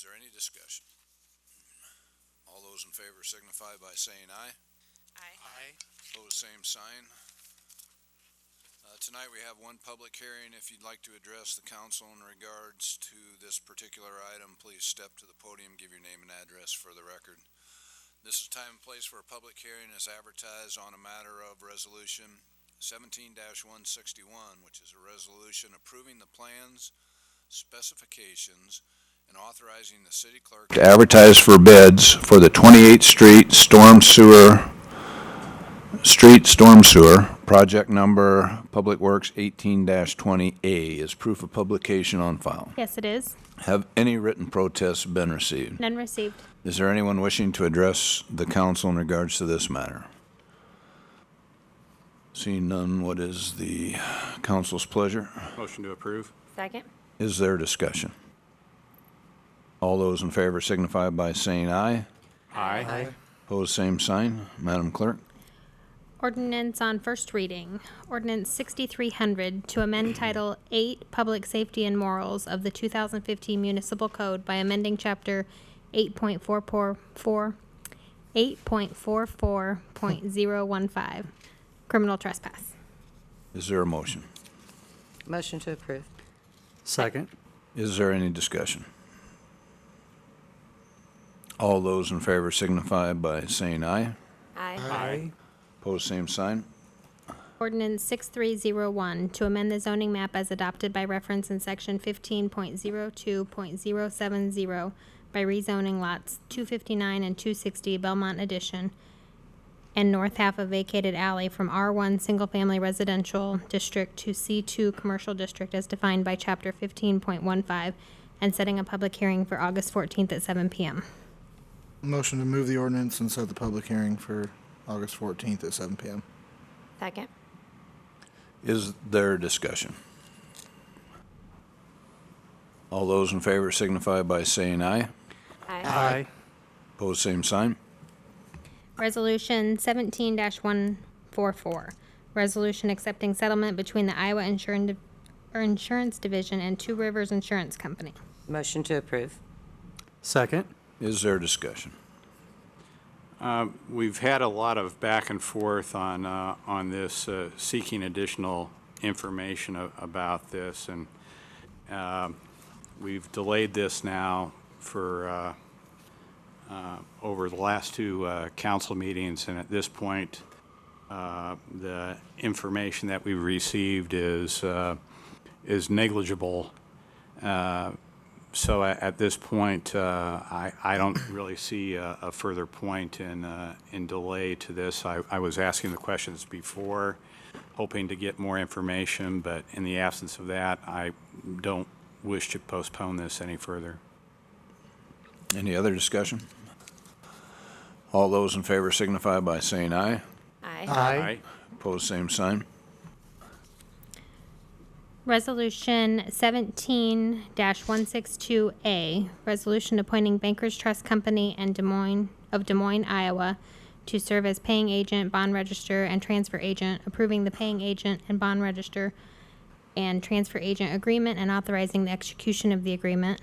there any discussion? All those in favor signify by saying aye. Aye. Aye. Opposed, same sign. Tonight we have one public hearing. If you'd like to address the council in regards to this particular item, please step to the podium, give your name and address for the record. This is time and place for a public hearing as advertised on a matter of resolution 17-161, which is a resolution approving the plans, specifications, and authorizing the city clerk to advertise for bids for the 28th Street Storm Sewer project number Public Works 18-20A is proof of publication on file. Yes, it is. Have any written protests been received? None received. Is there anyone wishing to address the council in regards to this matter? Seeing none, what is the council's pleasure? Motion to approve. Second. Is there discussion? All those in favor signify by saying aye. Aye. Opposed, same sign. Madam Clerk? Ordinance on first reading. Ordinance 6300 to amend Title 8 Public Safety and Morals of the 2015 Municipal Code by amending Chapter 8.44.015 Criminal Trespass. Is there a motion? Motion to approve. Second. Is there any discussion? All those in favor signify by saying aye. Aye. Opposed, same sign. Ordinance 6301 to amend the zoning map as adopted by reference in Section 15.02.070 by rezoning lots 259 and 260 Belmont Addition and north half of vacated alley from R1 Single Family Residential District to C2 Commercial District as defined by Chapter 15.15 and setting a public hearing for August 14th at 7 p.m. Motion to move the ordinance and set the public hearing for August 14th at 7 p.m. Second. Is there discussion? All those in favor signify by saying aye. Aye. Opposed, same sign. Resolution 17-144. Resolution accepting settlement between the Iowa Insurance Division and Two Rivers Insurance Company. Motion to approve. Second. Is there discussion? We've had a lot of back and forth on this, seeking additional information about this, and we've delayed this now for over the last two council meetings, and at this point, the information that we've received is negligible. So at this point, I don't really see a further point in delay to this. I was asking the questions before, hoping to get more information, but in the absence of that, I don't wish to postpone this any further. Any other discussion? All those in favor signify by saying aye. Aye. Opposed, same sign. Resolution 17-162A, resolution appointing Bankers Trust Company and Des Moines, Iowa, to serve as paying agent, bond register, and transfer agent, approving the paying agent and bond register and transfer agent agreement and authorizing the execution of the agreement.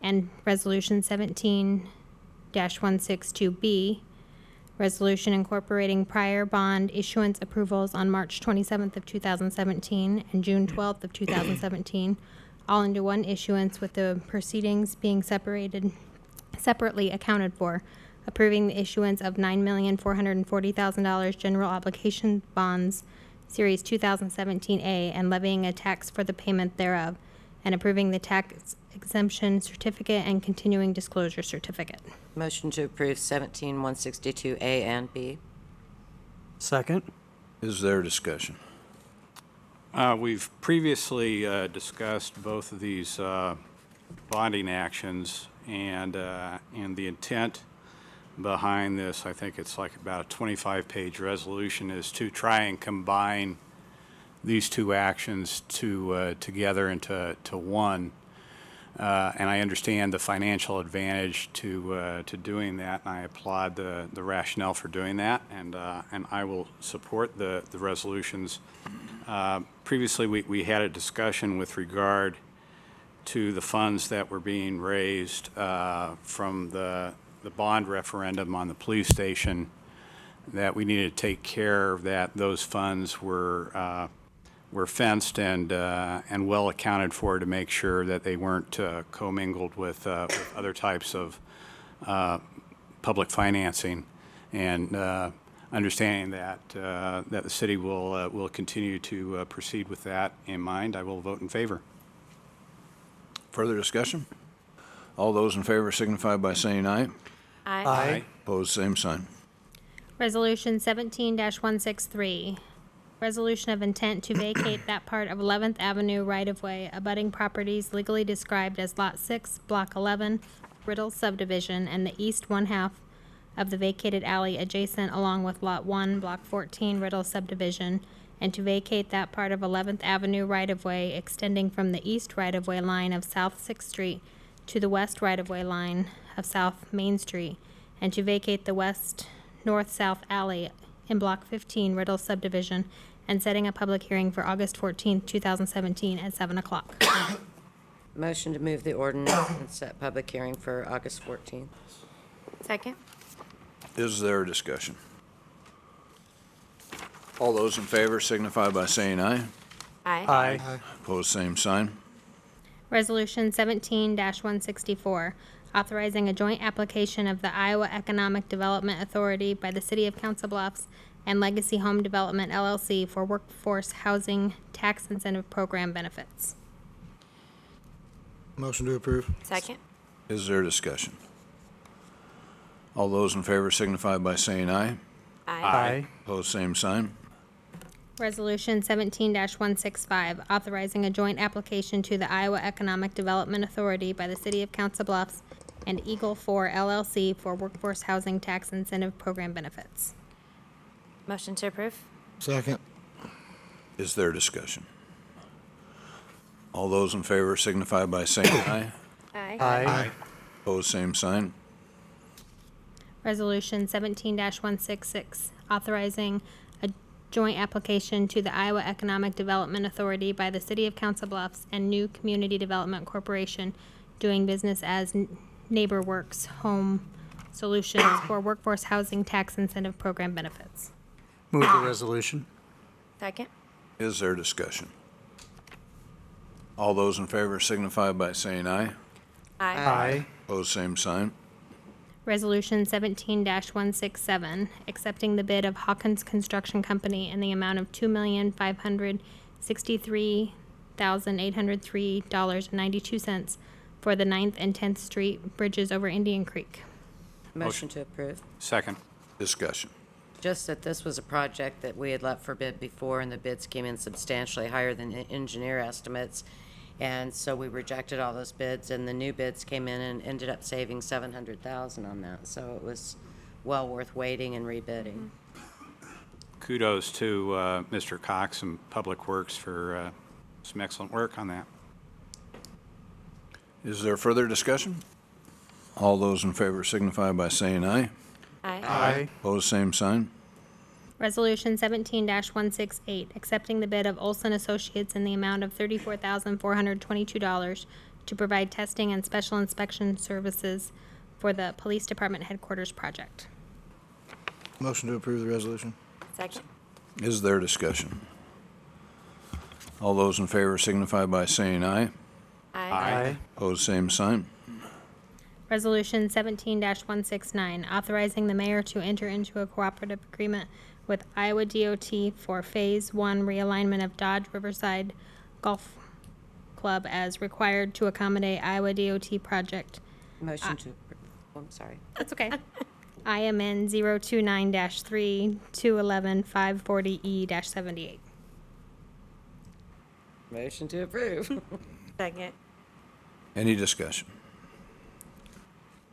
And Resolution 17-162B, resolution incorporating prior bond issuance approvals on March 27th of 2017 and June 12th of 2017, all into one issuance with the proceedings being separately accounted for, approving the issuance of $9,440,000 general obligation bonds, Series 2017A, and levying a tax for the payment thereof, and approving the tax exemption certificate and continuing disclosure certificate. Motion to approve 17-162A and B. Second. Is there discussion? We've previously discussed both of these bonding actions, and the intent behind this, I think it's like about a 25-page resolution, is to try and combine these two actions together into one. And I understand the financial advantage to doing that, and I applaud the rationale for doing that, and I will support the resolutions. Previously, we had a discussion with regard to the funds that were being raised from the bond referendum on the police station, that we needed to take care that those funds were fenced and well accounted for, to make sure that they weren't commingled with other types of public financing. And understanding that that the city will continue to proceed with that in mind, I will vote in favor. Further discussion? All those in favor signify by saying aye. Aye. Opposed, same sign. Resolution 17-163, resolution of intent to vacate that part of 11th Avenue right-of-way abutting properties legally described as Lot 6, Block 11, Riddle subdivision, and the east one-half of the vacated alley adjacent along with Lot 1, Block 14, Riddle subdivision, and to vacate that part of 11th Avenue right-of-way extending from the east right-of-way line of South 6th Street to the west right-of-way line of South Main Street, and to vacate the west north-south alley in Block 15, Riddle subdivision, and setting a public hearing for August 14, 2017 at 7 o'clock. Motion to move the ordinance and set public hearing for August 14th. Second. Is there discussion? All those in favor signify by saying aye. Aye. Opposed, same sign. Resolution 17-164, authorizing a joint application of the Iowa Economic Development Authority by the City of Council Bluffs and Legacy Home Development LLC for workforce housing tax incentive program benefits. Motion to approve. Second. Is there discussion? All those in favor signify by saying aye. Aye. Opposed, same sign. Resolution 17-165, authorizing a joint application to the Iowa Economic Development Authority by the City of Council Bluffs and Eagle 4 LLC for workforce housing tax incentive program benefits. Motion to approve. Second. Is there discussion? All those in favor signify by saying aye. Aye. Opposed, same sign. Resolution 17-166, authorizing a joint application to the Iowa Economic Development Authority by the City of Council Bluffs and New Community Development Corporation doing business as NeighborWorks Home Solutions for workforce housing tax incentive program benefits. Move the resolution. Second. Is there discussion? All those in favor signify by saying aye. Aye. Opposed, same sign. Resolution 17-167, accepting the bid of Hawkins Construction Company in the amount of $2,563,803.92 for the 9th and 10th Street bridges over Indian Creek. Motion to approve. Second. Discussion. Just that this was a project that we had let for bid before, and the bids came in substantially higher than the engineer estimates. And so we rejected all those bids, and the new bids came in and ended up saving $700,000 on that. So it was well worth waiting and rebidding. Kudos to Mr. Cox and Public Works for some excellent work on that. Is there further discussion? All those in favor signify by saying aye. Aye. Opposed, same sign. Resolution 17-168, accepting the bid of Olson Associates in the amount of $34,422 to provide testing and special inspection services for the Police Department Headquarters project. Motion to approve the resolution. Second. Is there discussion? All those in favor signify by saying aye. Aye. Opposed, same sign. Resolution 17-169, authorizing the mayor to enter into a cooperative agreement with Iowa DOT for Phase 1 realignment of Dodge Riverside Golf Club as required to accommodate Iowa DOT project. Motion to approve. Oh, I'm sorry. That's okay. IMN 029-3 211 540E-78. Motion to approve. Second. Any discussion?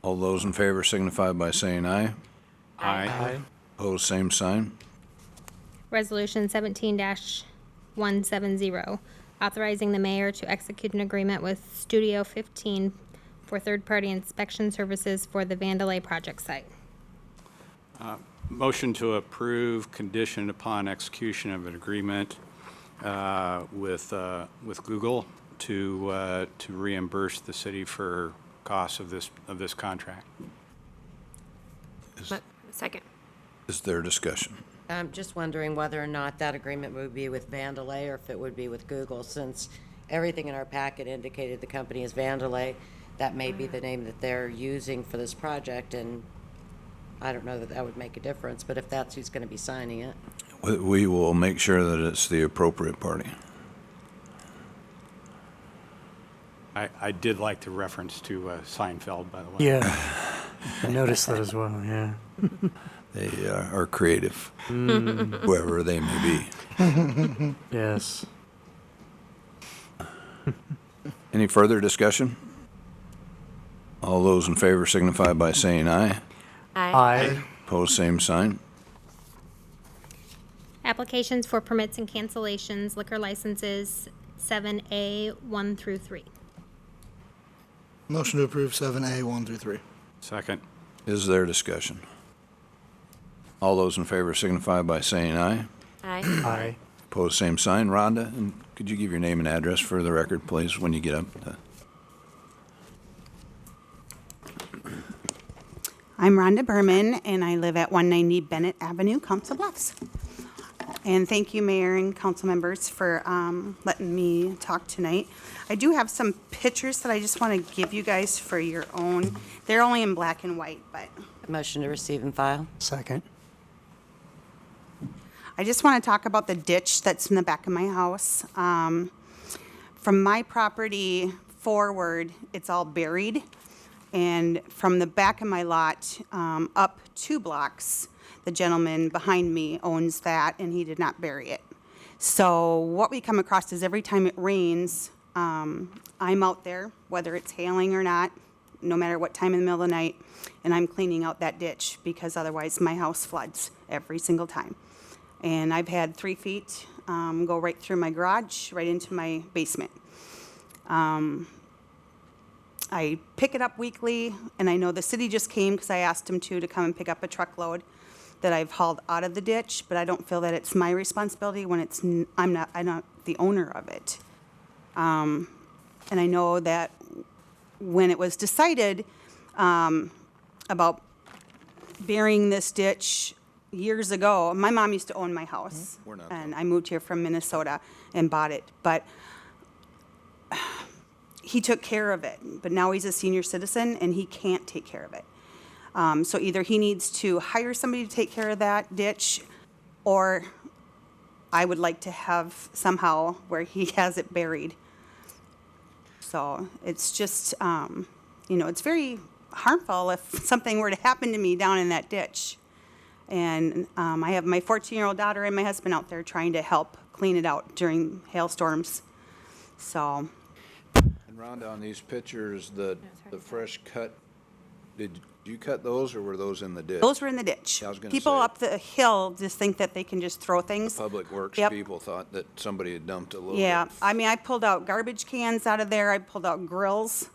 All those in favor signify by saying aye. Aye. Opposed, same sign. Resolution 17-170, authorizing the mayor to execute an agreement with Studio 15 for third-party inspection services for the Vandalay project site. Motion to approve conditioned upon execution of an agreement with Google to reimburse the city for costs of this contract. Second. Is there discussion? I'm just wondering whether or not that agreement would be with Vandalay or if it would be with Google, since everything in our packet indicated the company is Vandalay. That may be the name that they're using for this project, and I don't know that that would make a difference, but if that's who's going to be signing it. We will make sure that it's the appropriate party. I did like the reference to Seinfeld, by the way. Yeah, I noticed that as well, yeah. They are creative, whoever they may be. Yes. Any further discussion? All those in favor signify by saying aye. Aye. Pose same sign. Applications for permits and cancellations, liquor licenses 7A 1 through 3. Motion to approve 7A 1 through 3. Second. Is there discussion? All those in favor signify by saying aye. Aye. Aye. Pose same sign. Rhonda, and could you give your name and address for the record, please, when you get up? I'm Rhonda Berman, and I live at 190 Bennett Avenue, Council Bluffs. And thank you, Mayor and council members, for letting me talk tonight. I do have some pictures that I just want to give you guys for your own. They're only in black and white, but Motion to receive and file. Second. I just want to talk about the ditch that's in the back of my house. From my property forward, it's all buried. And from the back of my lot, up 2 blocks, the gentleman behind me owns that, and he did not bury it. So what we come across is every time it rains, I'm out there, whether it's hailing or not, no matter what time in the middle of the night, and I'm cleaning out that ditch because otherwise my house floods every single time. And I've had 3 feet go right through my garage, right into my basement. I pick it up weekly, and I know the city just came because I asked them to come and pick up a truckload that I've hauled out of the ditch, but I don't feel that it's my responsibility when it's I'm not the owner of it. And I know that when it was decided about burying this ditch years ago, my mom used to own my house, We're not and I moved here from Minnesota and bought it, but he took care of it, but now he's a senior citizen and he can't take care of it. So either he needs to hire somebody to take care of that ditch, or I would like to have somehow where he has it buried. So it's just, it's very harmful if something were to happen to me down in that ditch. And I have my 14-year-old daughter and my husband out there trying to help clean it out during hailstorms. So. And Rhonda, on these pictures, the fresh cut, did you cut those or were those in the ditch? Those were in the ditch. Yeah, I was gonna People say. up the hill just think that they can just throw things. Public Works Yep. people thought that somebody had dumped a little Yeah, bit. I mean, I pulled out garbage cans out of there. I pulled out grills.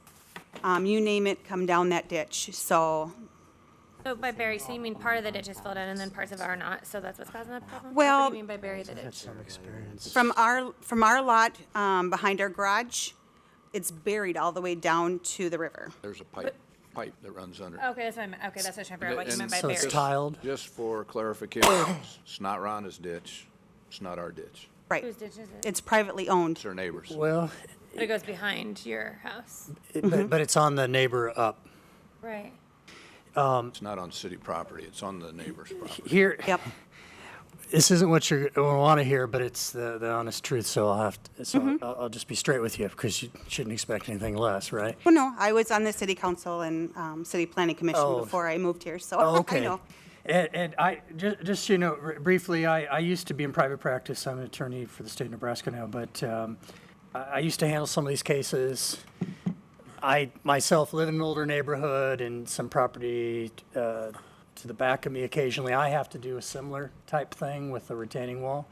You name it, come down that ditch. So, So by bury, so you mean part of the ditch is filled in and then parts of it are not, so that's what's causing that problem? Well- What do you mean by bury the ditch? Some experience. from our lot behind our garage, it's buried all the way down to the river. There's a pipe that runs under. Okay, that's what I meant, okay, that's what I'm trying to figure out, what you And meant by So it's bury. tiled? Just for clarification, it's not Rhonda's ditch, it's not our ditch, Right. Whose ditch is it? It's privately owned. it's our neighbors. Well, But it goes behind your house, but it's on the neighbor up. right? It's not on city property, it's on the neighbor's property. Here, Yep. this isn't what you're going to want to hear, but it's the honest truth, so I'll just be straight with you, because you shouldn't expect anything less, right? Well, no, I was on the city council and city planning commission Oh. before I moved here, so Oh, I okay. know. And I, just, briefly, I used to be in private practice. I'm an attorney for the state of Nebraska now, but I used to handle some of these cases. I myself live in an older neighborhood, and some property to the back of me occasionally, I have to do a similar type thing with a retaining wall.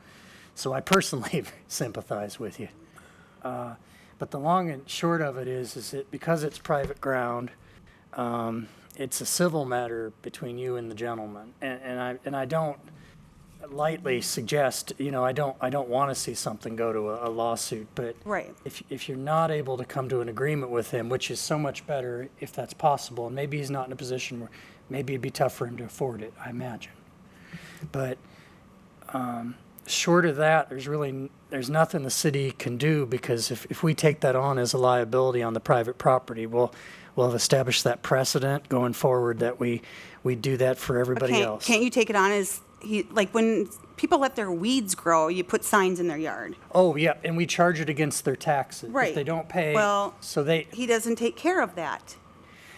So I personally sympathize with you. But the long and short of it is that because it's private ground, it's a civil matter between you and the gentleman. And I don't lightly suggest, I don't want to see something go to a lawsuit, but Right. if you're not able to come to an agreement with him, which is so much better if that's possible, and maybe he's not in a position where maybe it'd be tough for him to afford it, I imagine. But short of that, there's nothing the city can do, because if we take that on as a liability on the private property, we'll have established that precedent going forward that we do that for everybody else. Can't you take it on as, like when people let their weeds grow, you put signs in their yard? Oh, yeah, and we charge it against their taxes. Right. If they don't pay, Well, so they, he doesn't take care of that.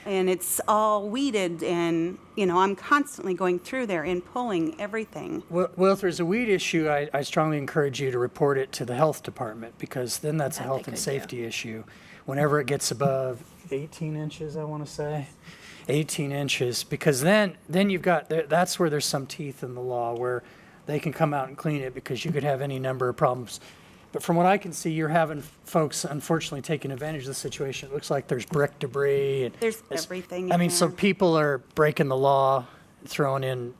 And it's all weeded, and, I'm constantly going through there and pulling everything. well, if there's a weed issue, I strongly encourage you to report it to the health department, because then that's a That they health and could do. safety issue. Whenever it gets above 18 inches, I want to say, 18 inches, because then you've got, that's where there's some teeth in the law, where they can come out and clean it, because you could have any number of problems. But from what I can see, you're having folks unfortunately taking advantage of the situation. It looks like there's brick debris and. There's everything I in mean, so there. people are breaking the law, throwing in,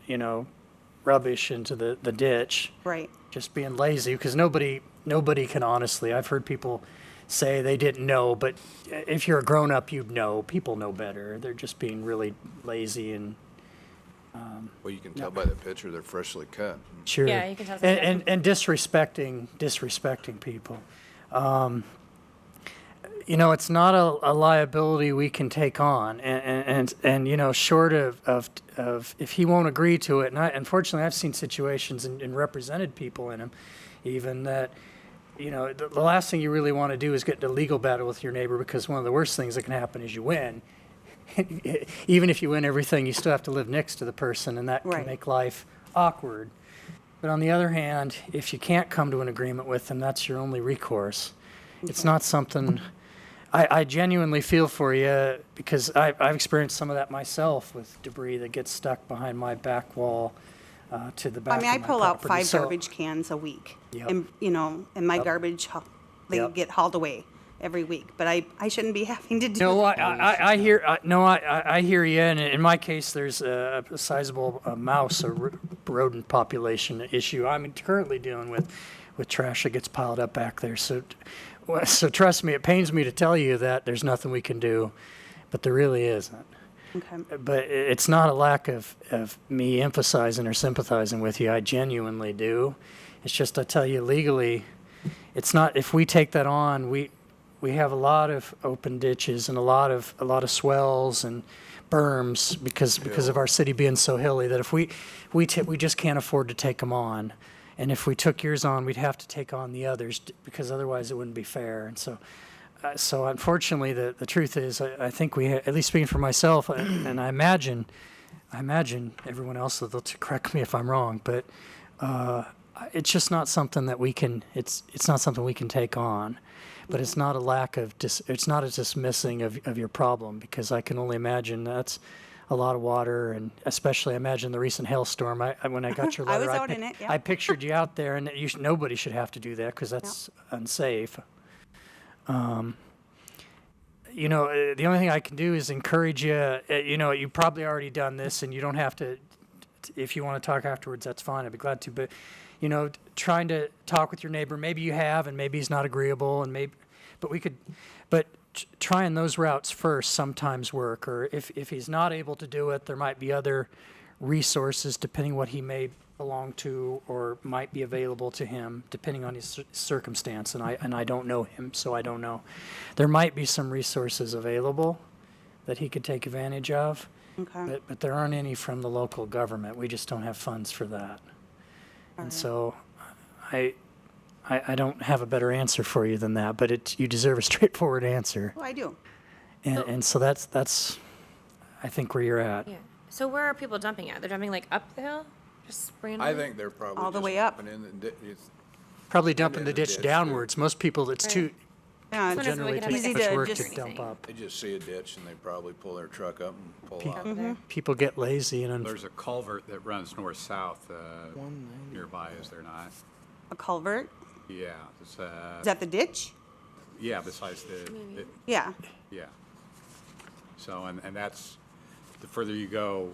rubbish into the ditch. Right. Just being lazy, because nobody can honestly, I've heard people say they didn't know, but if you're a grown-up, you'd know. People know better. They're just being really lazy and. Well, you can tell by the picture they're freshly cut. Sure. Yeah, you can tell And disrespecting people. It's not a liability we can take on, and short of if he won't agree to it, and unfortunately I've seen situations and represented people in them, even that, the last thing you really want to do is get into a legal battle with your neighbor, because one of the worst things that can happen is you win. Even if you win everything, you still have to live next to the person, and that Right. can make life awkward. But on the other hand, if you can't come to an agreement with them, that's your only recourse. It's not something, I genuinely feel for you, because I've experienced some of that myself with debris that gets stuck behind my back wall to the back I of mean, my I pull out property. 5 So- garbage cans a week. Yep. And my garbage, they Yep. get hauled away every week. But I shouldn't be having to do No, that. I hear you. And in my case, there's a sizable mouse, rodent population issue. I'm currently dealing with trash that gets piled up back there. So trust me, it pains me to tell you that there's nothing we can do, but there really isn't. Okay. But it's not a lack of me emphasizing or sympathizing with you. I genuinely do. It's just, I tell you, legally, it's not, if we take that on, we have a lot of open ditches and a lot of swells and berms because of our city being so hilly, that if we just can't afford to take them on. And if we took yours on, we'd have to take on the others, because otherwise it wouldn't be fair. And so unfortunately, the truth is, I think at least speaking for myself, and I imagine everyone else will correct me if I'm wrong, but it's just not something that we can. It's not something we can take on. But it's not a lack of. It's not a dismissing of your problem, because I can only imagine that's a lot of water, and especially imagine the recent hailstorm. When I got your I letter, was out in it, yeah. I pictured you out there, and nobody should have to do that, because that's unsafe. The only thing I can do is encourage you. You've probably already done this, and you don't have to. If you want to talk afterwards, that's fine. I'd be glad to. But trying to talk with your neighbor. Maybe you have, and maybe he's not agreeable, but trying those routes first sometimes work. Or if he's not able to do it, there might be other resources, depending what he may belong to or might be available to him, depending on his circumstance. And I don't know him, so I don't know. There might be some resources available that he could take advantage of, Okay. but there aren't any from the local government. We just don't have funds for that. And so I don't have a better answer for you than that, but you deserve a straightforward answer. Well, I do. And so that's I think where you're at. Yeah. So where are people dumping at? They're dumping like up the hill? Just randomly? I think they're probably All the just way up. dumping in it's Probably dumping the in the ditch ditch, downwards. Most people, it's too, Yeah, Just wondering if we generally could have, takes like, Easy much to work to just- dump up. They just see a ditch and they probably pull their truck up and pull out. over there. People get lazy and There's a culvert that runs north-south nearby, is there not? a culvert. Yeah, it's, Is that the ditch? yeah, besides Yeah. yeah. So, and that's, the further you go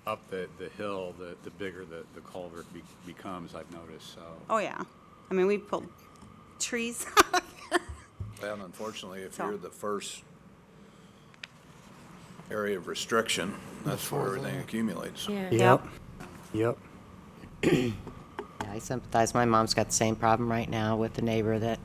up the hill, the bigger the culvert becomes, I've noticed, so. Oh, yeah. I mean, we pulled trees. And unfortunately, if So- you're the first area of restriction, that's where everything accumulates. Yeah. Yep. Yeah, I sympathize. My mom's got the same problem right now with the neighbor that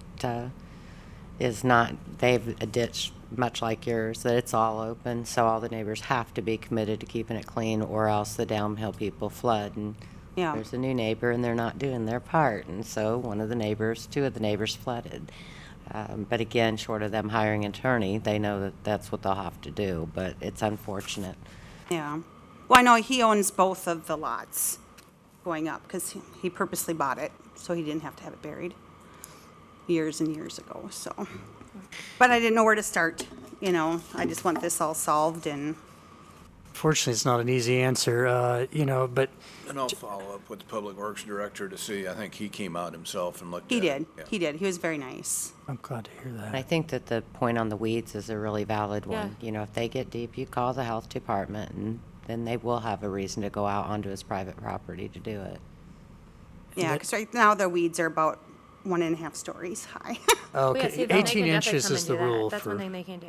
is not, they have a ditch much like yours, that it's all open, so all the neighbors have to be committed to keeping it clean, or else the downhill people flood. And Yeah. there's a new neighbor, and they're not doing their part, and so two of the neighbors flooded. But again, short of them hiring an attorney, they know that that's what they'll have to do, but it's unfortunate. Yeah. Well, I know he owns both of the lots going up because he purposely bought it, so he didn't have to have it buried years and years ago, so. But I didn't know where to start, you know. I just want this all solved and, Fortunately, it's not an easy answer, but And I'll follow up with the Public Works Director to see, I think he came out himself and looked he at it. did. Yeah. He did. He was very nice. I'm glad to hear And I that. think that the point on the weeds is a really valid one. Yeah. You know, if they get deep, you call the health department, and then they will have a reason to go out onto his private property to do it. Yeah, because right now the weeds are about 1.5 stories high. Well, yeah, Okay, see, then they 18 can definitely inches come is and the do that. rule That's for. one thing they can do.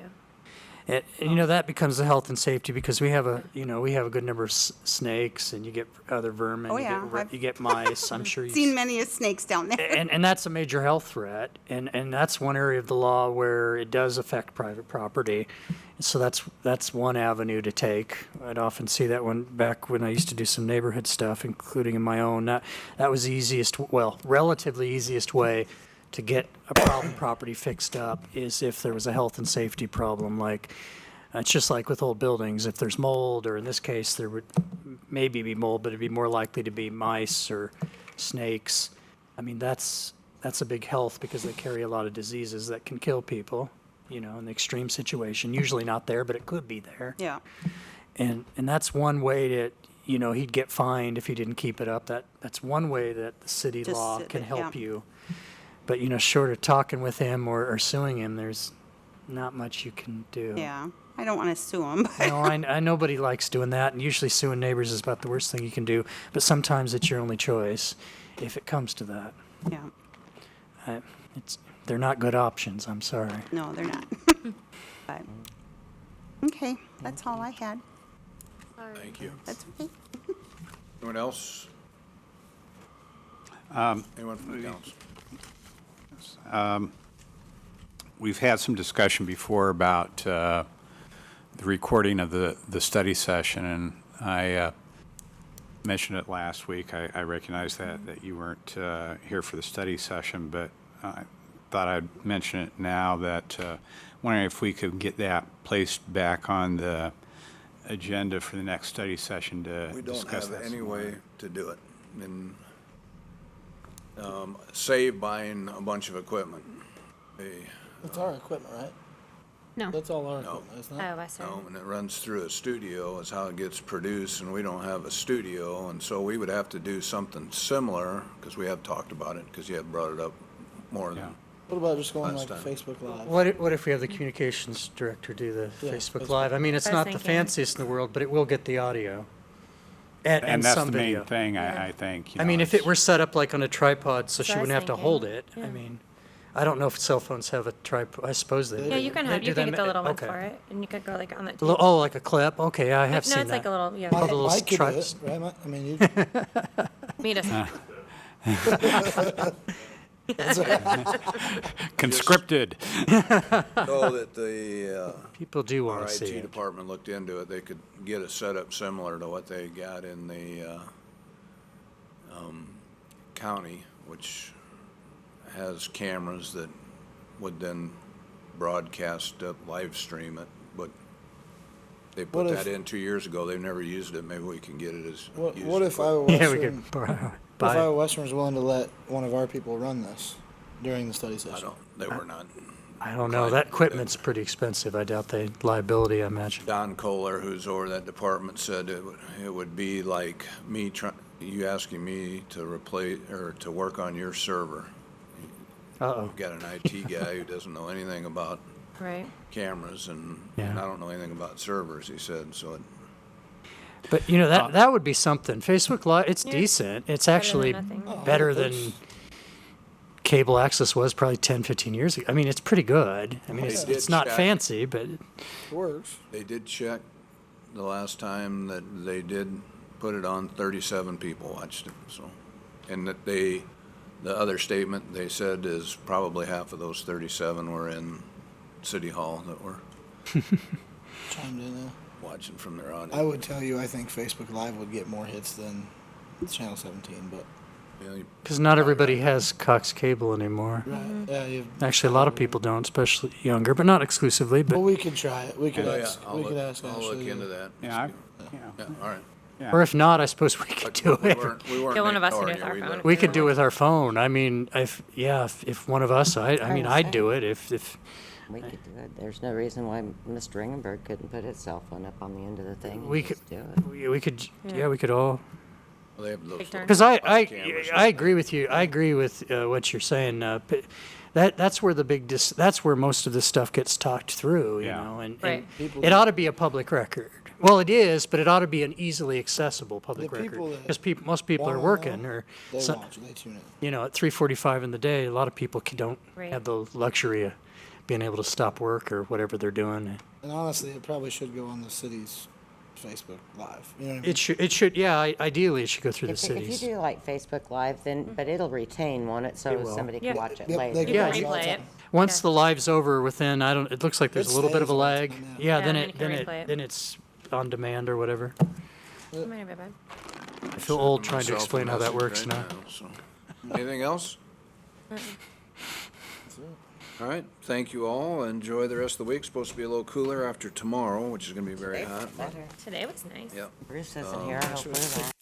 And that becomes the health and safety because we have a good number of snakes and you get other vermin. Oh, you yeah, Get, you get mice. I'm sure you've Seen many snakes down there. and that's a major health threat, and that's one area of the law where it does affect private property. So that's one avenue to take. I'd often see that one back when I used to do some neighborhood stuff, including in my own. That was the relatively easiest way to get a problem property fixed up is if there was a health and safety problem. Like it's just like with old buildings. If there's mold, or in this case there would maybe be mold, but it'd be more likely to be mice or snakes. I mean that's a big health because they carry a lot of diseases that can kill people. In the extreme situation. Usually not there, but it could be there. Yeah. And that's one way that he'd get fined if he didn't keep it up. That's one way that the city Just law sit can there, help yeah. you. But short of talking with him or suing him, there's not much you can do. Yeah. I don't want to sue him, but No, I nobody likes doing that, and usually suing neighbors is about the worst thing you can do. But sometimes it's your only choice, if it comes to that. yeah. They're not good options. I'm sorry. No, they're not. But, okay, that's all I had. Thank you. That's okay. Anyone else? Anyone from the council? We've had some discussion before about the recording of the study session, and I mentioned it last week. I recognize that you weren't here for the study session, but I thought I'd mention it now that wondering if we could get that placed back on the agenda for the next study session to We don't discuss have that. any some more. way to do it. And, save buying a bunch of equipment. It's our equipment, right? No. That's all our No. equipment, isn't it? Oh, I see. No, and it runs through a studio is how it gets produced, and we don't have a studio, and so we would have to do something similar, because we have talked about it, because you have brought it up more Yeah. than, What about just going Last like time. Facebook Live? What if we have the communications director do the Yeah, Facebook Facebook. Live? I mean, it's I was not the thinking. fanciest in the world, but it will get the audio. And And that's some the video. main thing, I think. I mean, if it it's- were set up like on a tripod, so So she I was wouldn't have to thinking, hold it. I yeah. mean, I don't know if cell phones have a tripod. I suppose they Yeah, do. you can They- have, do you can they get the ma- little ones okay. for it, and you could go like on that. Oh, like a clip? Okay, I have No, seen it's like that. a little, yeah. Oh, the little Mike could do stripes. it, right? I mean, you, Meet us. Conscripted. so that the, People do our want to see IT it. department looked into it, they could get a setup similar to what they got in the, county, which has cameras that would then broadcast it, live stream it, but they put What if- that in 2 years ago, they've never used it, maybe we can get it as. what, used what if equipment. Iowa Yeah, we Western, could buy what if it. Iowa Western was willing to let one of our people run this during the study I session? they were not. I don't know. That equipment's pretty expensive. I doubt they liability, I imagine. Don Kohler, who's over that department, said it would be like me you asking me to replace, or to work on your server. Uh-oh. We've got an IT guy who doesn't know anything about Right. cameras, and Yeah. I don't know anything about servers, he said, so But you know, that would be something. Facebook Live, it's decent. It's actually nothing. better than cable access was probably 10, 15 years ago. I mean, it's pretty good. I mean, They it's did not check. fancy, but Works. They did check the last time that they did put it on, 37 people watched it, so. And that the other statement they said is probably half of those 37 were in City Hall that were Chimed in there. watching from their audience. I would tell you, I think Facebook Live would get more hits than Channel 17, but. Yeah, you- because not everybody has Cox Cable anymore. Right. Yeah, you've. Actually, a lot of people don't, especially younger, but not exclusively. But Well, we could try it. We could Oh, yeah, ask. I'll We could look, ask I'll look Ashley. into that. Yeah, Yeah, all right. or if not, I suppose we could do We it. weren't Yeah, one of us can do ignoring it with you. our We phone. let- We could do it with our phone. I mean, if one of us, I mean, I'd do it if We could do it. There's no reason why Mr. Ringenberg couldn't put his cell phone up on the end of the thing. and we just could, do it. we could, yeah, we could all. Well, they have those Take turns. Because little cameras. I agree with you. I agree with what you're saying. That's where that's where most of this stuff gets talked through. You Yeah. know, and Right. it ought to be a public record. Well, it is, but it ought to be an easily accessible public The record. people that Because most people are wanna working, know, or They so- watch. They tune in. you know, at 3:45 in the day, a lot of people don't Right. have the luxury of being able to stop work or whatever they're doing. And honestly, it probably should go on the city's Facebook Live. You know what I mean? It should, yeah. Ideally, it should go through the If you cities. do like Facebook Live, then, but it'll retain, won't it, so will. somebody Yeah. can watch it Yep, later? they can Yeah, watch you- it all the replay it. time. Once Yeah. the live's over, within it looks like there's It a little bit of a stays lag. on demand. Yeah, Yeah, then then you can replay it. then it's on demand or whatever. It might have been bad. I feel old trying to Myself a explain how that message works right now. so. Anything else? All right, thank you all. Enjoy the rest of the week. Supposed to be a little cooler after tomorrow, which is gonna be very hot. Better. Today was nice. Yep. Bruce isn't here, hopefully that.